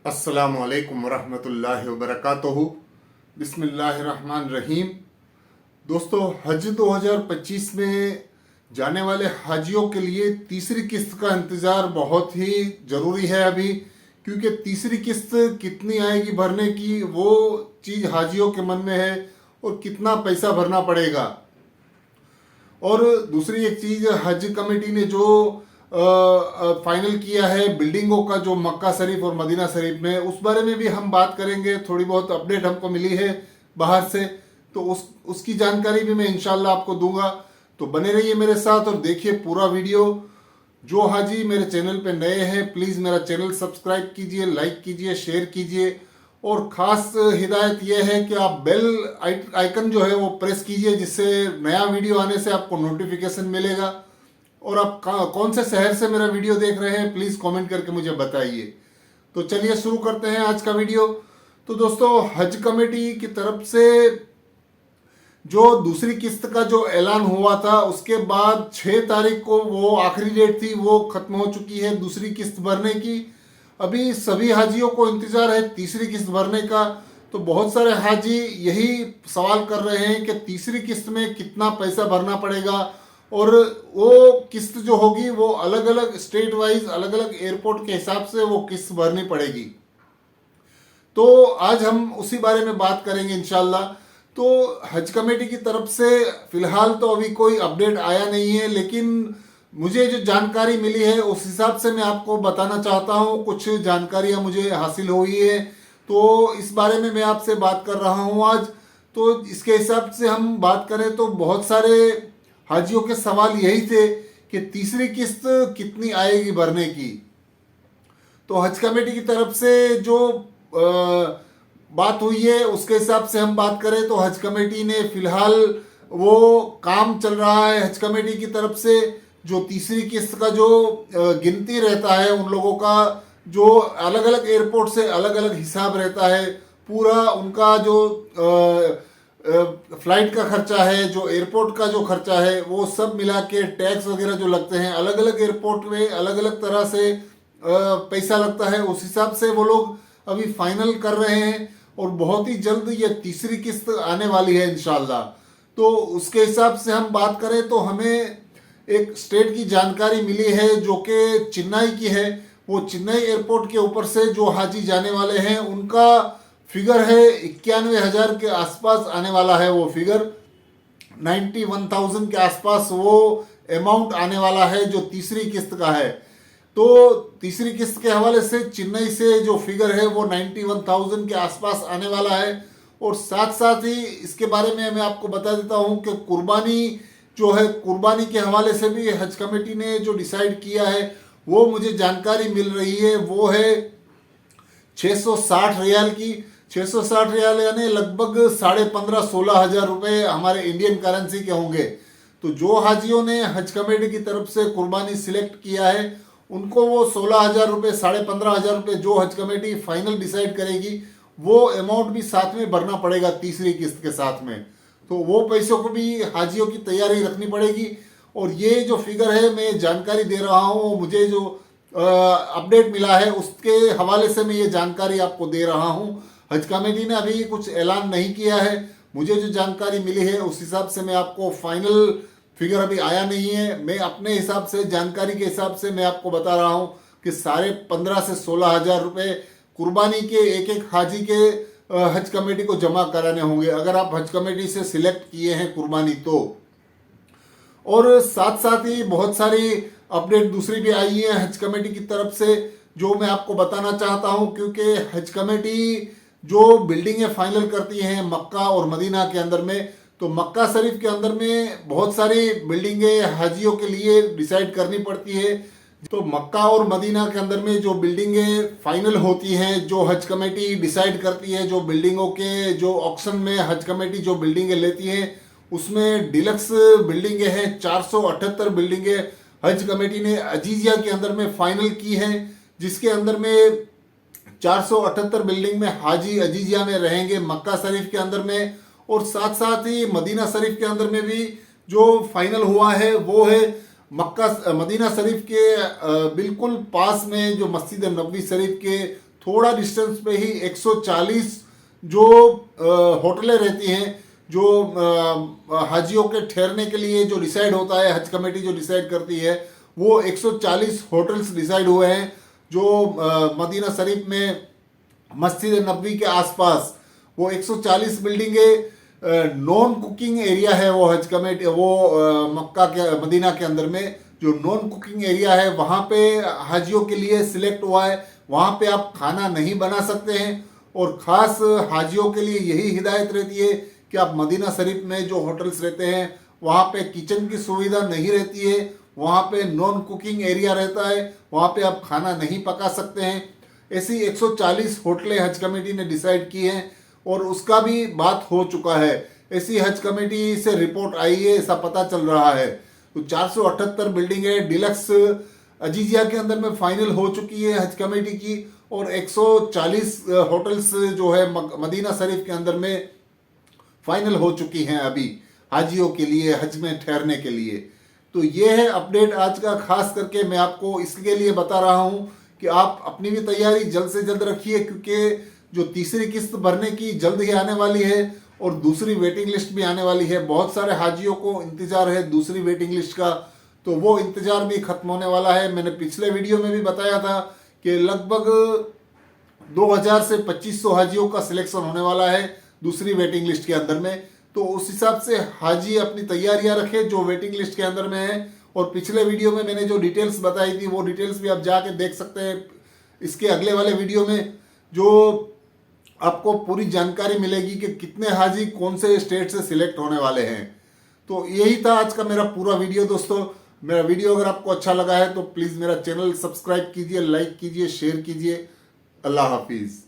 अस्सलामुअलैकुम वरहमतुल्लाहि वबरकातुहू। बिस्मिल्लाहिर्रहमानिर्रहीम। दोस्तों, हज 2025 में जाने वाले हाजियों के लिए तीसरी किस्त का इंतज़ार बहुत ही ज़रूरी है अभी, क्योंकि तीसरी किस्त कितनी आएगी भरने की वो चीज़ हाजियों के मन में है, और कितना पैसा भरना पड़ेगा। और दूसरी एक चीज़, हज कमेटी ने जो फाइनल किया है बिल्डिंगों का, जो मक्का शरीफ और मदीना शरीफ में, उस बारे में भी हम बात करेंगे। थोड़ी बहुत अपडेट हमको मिली है बाहर से, तो उसकी जानकारी भी मैं इंशाल्लाह आपको दूंगा। तो बने रहिए मेरे साथ और देखिए पूरा वीडियो। जो हाजी मेरे चैनल पे नए हैं, प्लीज़ मेरा चैनल सब्सक्राइब कीजिए, लाइक कीजिए, शेयर कीजिए। और ख़ास हिदायत यह है कि आप बेल आइकन जो है वो प्रेस कीजिए, जिससे नया वीडियो आने से आपको नोटिफिकेशन मिलेगा। और आप कौन से शहर से मेरा वीडियो देख रहे हैं, प्लीज़ कमेंट करके मुझे बताइए। तो चलिए शुरू करते हैं आज का वीडियो। तो दोस्तों, हज कमेटी की तरफ से जो दूसरी किस्त का जो ऐलान हुआ था, उसके बाद 6 तारीख को वो आखिरी डेट थी, वो खत्म हो चुकी है दूसरी किस्त भरने की। अभी सभी हाजियों को इंतजार है तीसरी किस्त भरने का। तो बहुत सारे हाजी यही सवाल कर रहे हैं कि तीसरी किस्त में कितना पैसा भरना पड़ेगा, और वो किस्त जो होगी वो अलग अलग स्टेट वाइज, अलग अलग एयरपोर्ट के हिसाब से वो किस्त भरनी पड़ेगी। तो आज हम उसी बारे में बात करेंगे इंशाल्लाह। तो हज कमेटी की तरफ से फिलहाल तो अभी कोई अपडेट आया नहीं है, लेकिन मुझे जो जानकारी मिली है उस हिसाब से मैं आपको बताना चाहता हूँ। कुछ जानकारियाँ मुझे हासिल हुई है, तो इस बारे में मैं आपसे बात कर रहा हूँ आज। तो इसके हिसाब से हम बात करें तो बहुत सारे हाजियों के सवाल यही थे कि तीसरी किस्त कितनी आएगी भरने की। तो हज कमेटी की तरफ से जो बात हुई है उसके हिसाब से हम बात करें तो हज कमेटी ने फिलहाल वो काम चल रहा है हज कमेटी की तरफ से। जो तीसरी किस्त का जो गिनती रहता है उन लोगों का, जो अलग अलग एयरपोर्ट से अलग अलग हिसाब रहता है, पूरा उनका जो फ्लाइट का खर्चा है, जो एयरपोर्ट का जो खर्चा है, वो सब मिला के टैक्स वगैरह जो लगते हैं, अलग अलग एयरपोर्ट में अलग अलग तरह से पैसा लगता है। उस हिसाब से वो लोग अभी फाइनल कर रहे हैं, और बहुत ही जल्द ये तीसरी किस्त आने वाली है इंशाल्लाह। तो उसके हिसाब से हम बात करें तो हमें एक स्टेट की जानकारी मिली है जो कि चेन्नई की है। वो चेन्नई एयरपोर्ट के ऊपर से जो हाजी जाने वाले हैं उनका फिगर है 91,000 के आसपास आने वाला है। वो फिगर 91,000 के आसपास वो अमाउंट आने वाला है जो तीसरी किस्त का है। तो तीसरी किस्त के हवाले से चेन्नई से जो फिगर है वो 91,000 के आसपास आने वाला है। और साथ साथ ही इसके बारे में मैं आपको बता देता हूँ कि कुर्बानी जो है, कुर्बानी के हवाले से भी हज कमेटी ने जो डिसाइड किया है वो मुझे जानकारी मिल रही है, वो है 660 रियाल की। 660 रियाल यानी लगभग 15,500-16 हजार रुपये हमारे इंडियन करेंसी के होंगे। तो जो हाजियों ने हज कमेटी की तरफ से कुर्बानी सिलेक्ट किया है उनको वो 16,000 रुपये, 15,500 रुपये जो हज कमेटी फाइनल डिसाइड करेगी वो अमाउंट भी साथ में भरना पड़ेगा तीसरी किस्त के साथ में। तो वो पैसों को भी हाजियों की तैयारी रखनी पड़ेगी। और ये जो फिगर है मैं जानकारी दे रहा हूँ, मुझे जो अपडेट मिला है उसके हवाले से मैं ये जानकारी आपको दे रहा हूँ। हज कमेटी ने अभी कुछ ऐलान नहीं किया है, मुझे जो जानकारी मिली है उस हिसाब से मैं आपको, फाइनल फिगर अभी आया नहीं है, मैं अपने हिसाब से, जानकारी के हिसाब से मैं आपको बता रहा हूँ कि 15,500 से 16,000 रुपये कुर्बानी के एक एक हाजी के हज कमेटी को जमा कराने होंगे, अगर आप हज कमेटी से सिलेक्ट किए हैं कुर्बानी तो। और साथ साथ ही बहुत सारी अपडेट दूसरी भी आई है हज कमेटी की तरफ से, जो मैं आपको बताना चाहता हूं। क्योंकि हज कमेटी जो बिल्डिंगें फाइनल करती हैं मक्का और मदीना के अंदर में, तो मक्का शरीफ के अंदर में बहुत सारी बिल्डिंगें हाजियों के लिए डिसाइड करनी पड़ती है। तो मक्का और मदीना के अंदर में जो बिल्डिंगें फाइनल होती हैं, जो हज कमेटी डिसाइड करती है, जो बिल्डिंगों के जो ऑक्शन में हज कमेटी जो बिल्डिंगें लेती हैं, उसमें डिलक्स बिल्डिंगें हैं 478 बिल्डिंगें हज कमेटी ने अजीजिया के अंदर में फाइनल की हैं, जिसके अंदर में 478 बिल्डिंग में हाजी अजीजिया में रहेंगे मक्का शरीफ के अंदर में। और साथ साथ ही मदीना शरीफ के अंदर में भी जो फाइनल हुआ है वो है मक्का मदीना शरीफ के बिल्कुल पास में जो मस्जिद नबवी शरीफ के थोड़ा डिस्टेंस पे ही 140 जो होटलें रहती हैं, जो हाजियों के ठहरने के लिए जो डिसाइड होता है, हज कमेटी जो डिसाइड करती है, वो 140 होटल्स डिसाइड हुए हैं जो मदीना शरीफ में मस्जिद नबवी के आसपास। वो 140 बिल्डिंगें नॉन कुकिंग एरिया है, वो हज कमेटी वो मक्का के मदीना के अंदर में जो नॉन कुकिंग एरिया है वहाँ पे हाजियों के लिए सिलेक्ट हुआ है। वहाँ पे आप खाना नहीं बना सकते हैं, और ख़ास हाजियों के लिए यही हिदायत रहती है कि आप मदीना शरीफ में जो होटल्स रहते हैं वहाँ पे किचन की सुविधा नहीं रहती है, वहाँ पे नॉन कुकिंग एरिया रहता है, वहाँ पे आप खाना नहीं पका सकते हैं। ऐसी 140 होटलें हज कमेटी ने डिसाइड की हैं, और उसका भी बात हो चुका है। ऐसी हज कमेटी से रिपोर्ट आई है, ऐसा पता चल रहा है। तो 478 बिल्डिंगें डिलक्स अजीजिया के अंदर में फाइनल हो चुकी है हज कमेटी की, और 140 होटल्स जो है मदीना शरीफ के अंदर में फाइनल हो चुकी हैं अभी हाजियों के लिए, हज में ठहरने के लिए। तो ये है अपडेट आज का। खास करके मैं आपको इसके लिए बता रहा हूँ कि आप अपनी भी तैयारी जल्द से जल्द रखिए, क्योंकि जो तीसरी किस्त भरने की जल्द ही आने वाली है, और दूसरी वेटिंग लिस्ट भी आने वाली है। बहुत सारे हाजियों को इंतजार है दूसरी वेटिंग लिस्ट का, तो वो इंतजार भी खत्म होने वाला है। मैंने पिछले वीडियो में भी बताया था कि लगभग 2000 से 2500 हाजियों का सिलेक्शन होने वाला है दूसरी वेटिंग लिस्ट के अंदर में। तो उस हिसाब से हाजी अपनी तैयारियां रखें जो वेटिंग लिस्ट के अंदर में है। और पिछले वीडियो में मैंने जो डिटेल्स बताई थी वो डिटेल्स भी आप जाके देख सकते हैं इसके अगले वाले वीडियो में, जो आपको पूरी जानकारी मिलेगी कि कितने हाजी कौन से स्टेट से सिलेक्ट होने वाले हैं। तो यही था आज का मेरा पूरा वीडियो दोस्तों। मेरा वीडियो अगर आपको अच्छा लगा है तो प्लीज़ मेरा चैनल सब्सक्राइब कीजिए, लाइक कीजिए, शेयर कीजिए। अल्लाह हाफिज़।